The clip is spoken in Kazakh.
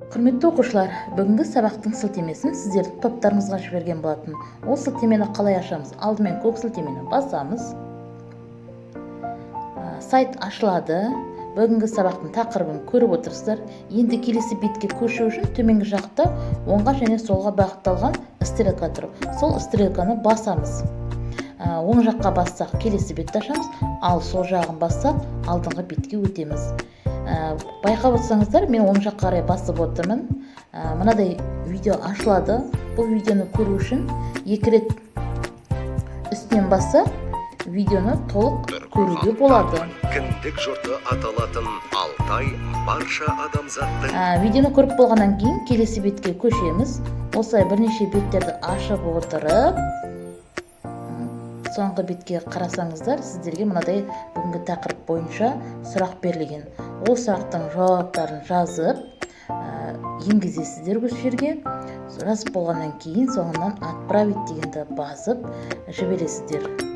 Құрметті оқушылар, бүгінгі сабақтың сілтемесін сіздердің топтарыңызға жіберген болатын. Ол сілтемені қалай ашамыз? Алдымен көк сілтемені басамыз. Сайт ашылады. Бүгінгі сабақтың тақырыбын көріп отырсыздар. Енді келесі бетке көшу үшін төменгі жақта оңға және солға бағытталған стрелка тұр. Сол стрелканы басамыз. Оң жаққа бассақ келесі бетті ашамыз, ал сол жағын бассақ алдыңғы бетке өтеміз. Байқап отырсаңыздар, мен оң жаққа қарай басып отырмын. Мынадай видео ашылады. Бұл видеоны көру үшін 2 рет үстінен басса, видеоны толық көруге болады. Кіндік жұрты аталатын Алтай барша адамзаттың. Видеоны көріп болғаннан кейін келесі бетке көшеміз. Осылай бірнеше беттерді ашып отырып, соңғы бетке қарасаңыздар, сіздерге мынадай бүгінгі тақырып бойынша сұрақ берілген. Ол сұрақтың жауаптарын жазып, енгізесіздер осы жерге. Жазып болғаннан кейін соңынан отправить дегенді басып жібересіздер.